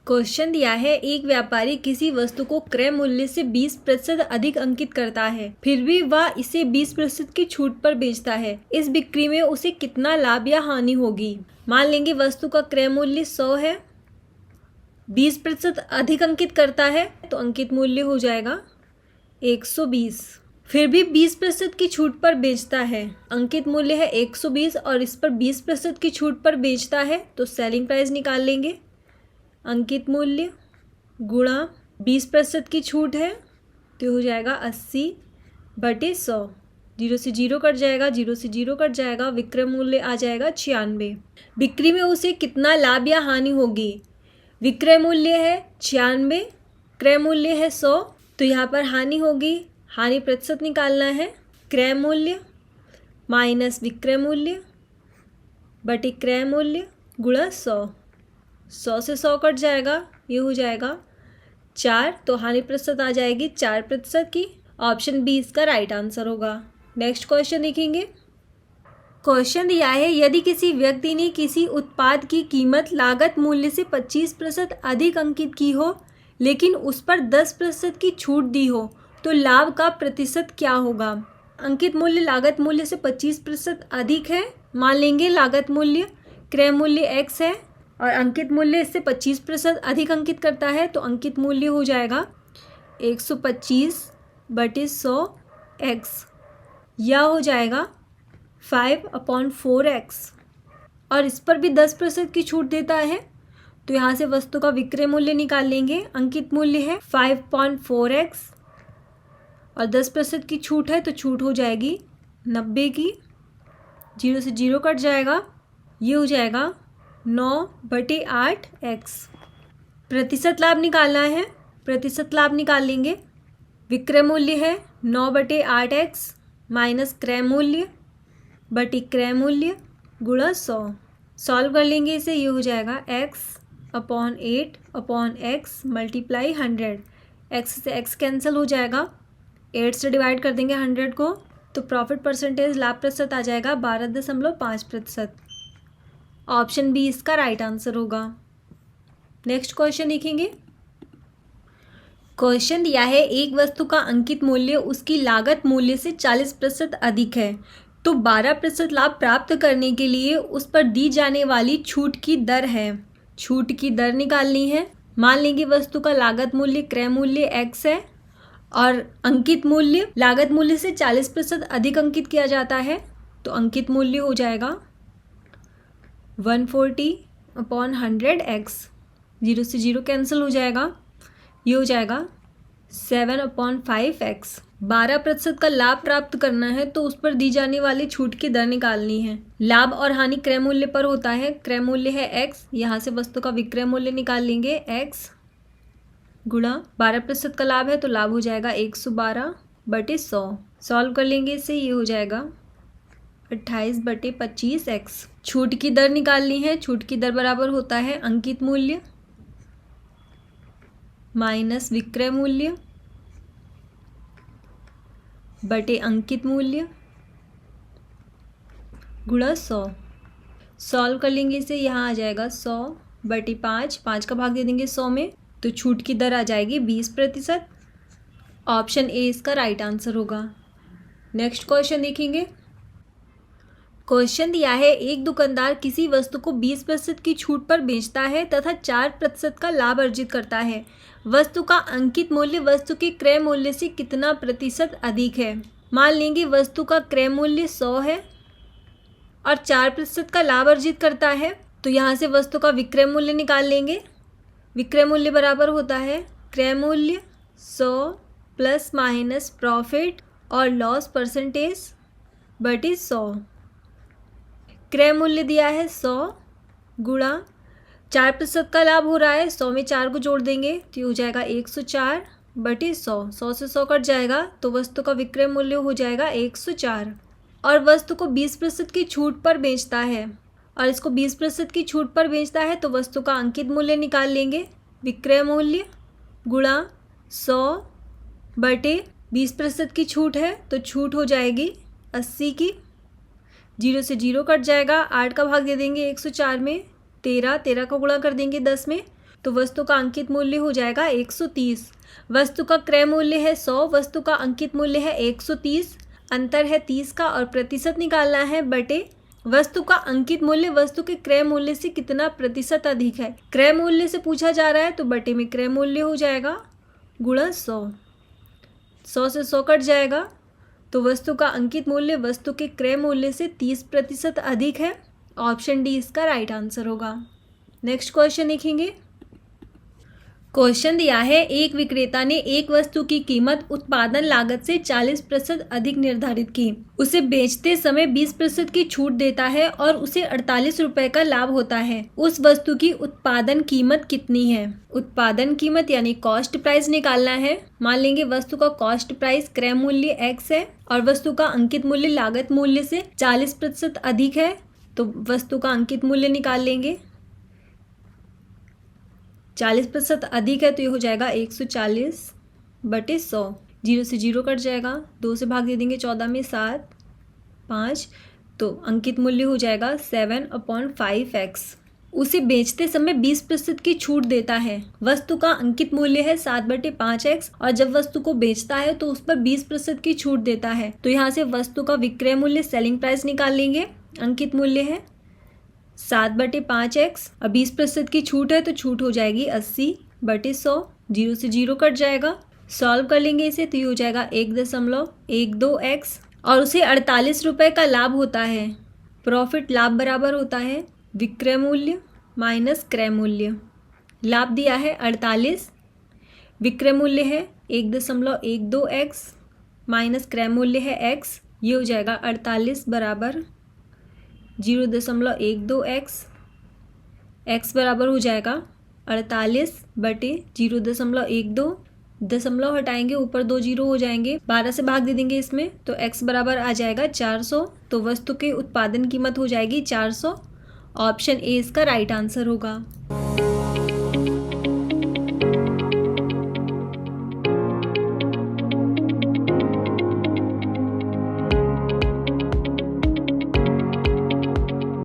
Question दिया है, एक व्यापारी किसी वस्तु को क्रय मूल्य से 20% अधिक अंकित करता है, फिर भी वह इसे 20% की छूट पर बेचता है। इस बिक्री में उसे कितना लाभ या हानि होगी? मान लेंगे वस्तु का क्रय मूल्य 100 है, 20% अधिक अंकित करता है तो अंकित मूल्य हो जाएगा 120। फिर भी 20% की छूट पर बेचता है, अंकित मूल्य है 120 और इस पर 20% की छूट पर बेचता है, तो सेलिंग प्राइस निकाल लेंगे। अंकित मूल्य गुणा 20% की छूट है तो हो जाएगा 80/100। 0 से 0 कट जाएगा, 0 से 0 कट जाएगा, विक्रय मूल्य आ जाएगा 96। बिक्री में उसे कितना लाभ या हानि होगी? विक्रय मूल्य है 96, क्रय मूल्य है 100, तो यहाँ पर हानि होगी। हानि प्रतिशत निकालना है, क्रय मूल्य माइनस विक्रय मूल्य बटे क्रय मूल्य गुणा 100। 100 से 100 कट जाएगा, ये हो जाएगा 4, तो हानि प्रतिशत आ जाएगी 4% की। ऑप्शन बी इसका राइट आंसर होगा। नेक्स्ट क्वेश्चन देखेंगे। क्वेश्चन दिया है, यदि किसी व्यक्ति ने किसी उत्पाद की कीमत लागत मूल्य से 25% अधिक अंकित की हो लेकिन उस पर 10% की छूट दी हो तो लाभ का प्रतिशत क्या होगा? अंकित मूल्य लागत मूल्य से 25% अधिक है। मान लेंगे लागत मूल्य क्रय मूल्य x है और अंकित मूल्य इससे 25% अधिक अंकित करता है, तो अंकित मूल्य हो जाएगा 125/100x, या हो जाएगा 5/4x, और इस पर भी 10% की छूट देता है, तो यहाँ से वस्तु का विक्रय मूल्य निकाल लेंगे। अंकित मूल्य है 5/4x और 10% की छूट है तो छूट हो जाएगी 90 की। 0 से 0 कट जाएगा, ये हो जाएगा 9/8x। प्रतिशत लाभ निकालना है, प्रतिशत लाभ निकाल लेंगे। विक्रय मूल्य है 9/8x माइनस क्रय मूल्य बटे क्रय मूल्य गुणा 100। सॉल्व कर लेंगे इसे, ये हो जाएगा x/8/x मल्टीप्लाई 100। x से x कैंसिल हो जाएगा, 8 से डिवाइड कर देंगे 100 को, तो प्रॉफिट परसेंटेज लाभ प्रतिशत आ जाएगा 12.5%। ऑप्शन बी इसका राइट आंसर होगा। नेक्स्ट क्वेश्चन देखेंगे। क्वेश्चन दिया है, एक वस्तु का अंकित मूल्य उसकी लागत मूल्य से 40% अधिक है, तो 12% लाभ प्राप्त करने के लिए उस पर दी जाने वाली छूट की दर है। छूट की दर निकालनी है। मान लेंगे वस्तु का लागत मूल्य क्रय मूल्य x है और अंकित मूल्य लागत मूल्य से 40% अधिक अंकित किया जाता है, तो अंकित मूल्य हो जाएगा 140/100x। 0 से 0 कैंसिल हो जाएगा, ये हो जाएगा 7/5x। 12% का लाभ प्राप्त करना है तो उस पर दी जाने वाली छूट की दर निकालनी है। लाभ और हानि क्रय मूल्य पर होता है। क्रय मूल्य है x, यहाँ से वस्तु का विक्रय मूल्य निकाल लेंगे x गुणा 12% का लाभ है तो लाभ हो जाएगा 112/100। सॉल्व कर लेंगे इसे, ये हो जाएगा 28/25x। छूट की दर निकालनी है। छूट की दर बराबर होता है अंकित मूल्य माइनस विक्रय मूल्य बटे अंकित मूल्य गुणा 100। सॉल्व कर लेंगे इसे, यहाँ आ जाएगा 100/5, 5 का भाग दे देंगे 100 में, तो छूट की दर आ जाएगी 20%। ऑप्शन ए इसका राइट आंसर होगा। नेक्स्ट क्वेश्चन देखेंगे। क्वेश्चन दिया है, एक दुकानदार किसी वस्तु को 20% की छूट पर बेचता है तथा 4% का लाभ अर्जित करता है। वस्तु का अंकित मूल्य वस्तु के क्रय मूल्य से कितना प्रतिशत अधिक है? मान लेंगे वस्तु का क्रय मूल्य 100 है और 4% का लाभ अर्जित करता है, तो यहाँ से वस्तु का विक्रय मूल्य निकाल लेंगे। विक्रय मूल्य बराबर होता है क्रय मूल्य 100 प्लस माइनस प्रॉफिट और लॉस परसेंटेज बटे 100। क्रय मूल्य दिया है 100 गुणा 4% का लाभ हो रहा है, 100 में 4 को जोड़ देंगे तो ये हो जाएगा 104/100। 100 से 100 कट जाएगा तो वस्तु का विक्रय मूल्य हो जाएगा 104। और वस्तु को 20% की छूट पर बेचता है और इसको 20% की छूट पर बेचता है, तो वस्तु का अंकित मूल्य निकाल लेंगे। विक्रय मूल्य गुणा 100/20% की छूट है तो छूट हो जाएगी 80 की। 0 से 0 कट जाएगा, 8 का भाग दे देंगे 104 में, 13 का गुणा कर देंगे 10 में, तो वस्तु का अंकित मूल्य हो जाएगा 130। वस्तु का क्रय मूल्य है 100, वस्तु का अंकित मूल्य है 130, अंतर है 30 का और प्रतिशत निकालना है बटे वस्तु का अंकित मूल्य वस्तु के क्रय मूल्य से कितना प्रतिशत अधिक है। क्रय मूल्य से पूछा जा रहा है तो बटे में क्रय मूल्य हो जाएगा गुणा 100। 100 से 100 कट जाएगा तो वस्तु का अंकित मूल्य वस्तु के क्रय मूल्य से 30% अधिक है। ऑप्शन डी इसका राइट आंसर होगा। नेक्स्ट क्वेश्चन देखेंगे। क्वेश्चन दिया है, एक विक्रेता ने एक वस्तु की कीमत उत्पादन लागत से 40% अधिक निर्धारित की। उसे बेचते समय 20% की छूट देता है और उसे 48 रुपए का लाभ होता है। उस वस्तु की उत्पादन कीमत कितनी है। उत्पादन कीमत यानी कॉस्ट प्राइस निकालना है। मान लेंगे वस्तु का कॉस्ट प्राइस क्रय मूल्य x है और वस्तु का अंकित मूल्य लागत मूल्य से 40% अधिक है, तो वस्तु का अंकित मूल्य निकाल लेंगे। 40% अधिक है तो ये हो जाएगा 140 बटे 100। 0 से 0 कट जाएगा, 2 से भाग दे देंगे 14 में 7 5, तो अंकित मूल्य हो जाएगा 7/5x। उसे बेचते समय 20% की छूट देता है। वस्तु का अंकित मूल्य है 7/5x और जब वस्तु को बेचता है तो उस पर 20% की छूट देता है, तो यहाँ से वस्तु का विक्रय मूल्य सेलिंग प्राइस निकाल लेंगे। अंकित मूल्य है 7/5x और 20% की छूट है तो छूट हो जाएगी 80/100। 0 से 0 कट जाएगा, सॉल्व कर लेंगे इसे तो ये हो जाएगा 1.12x और उसे 48 रुपये का लाभ होता है। प्रॉफिट लाभ बराबर होता है विक्रय मूल्य माइनस क्रय मूल्य। लाभ दिया है 48, विक्रय मूल्य है 1.12x माइनस क्रय मूल्य है x, ये हो जाएगा 48 बराबर 0.12x। x बराबर हो जाएगा 48 बटे 0.12। दशमलव हटाएंगे, ऊपर 2 0 हो जाएंगे, 12 से भाग दे देंगे इसमें तो x बराबर आ जाएगा 400। तो वस्तु की उत्पादन कीमत हो जाएगी 400। ऑप्शन ए इसका राइट आंसर होगा।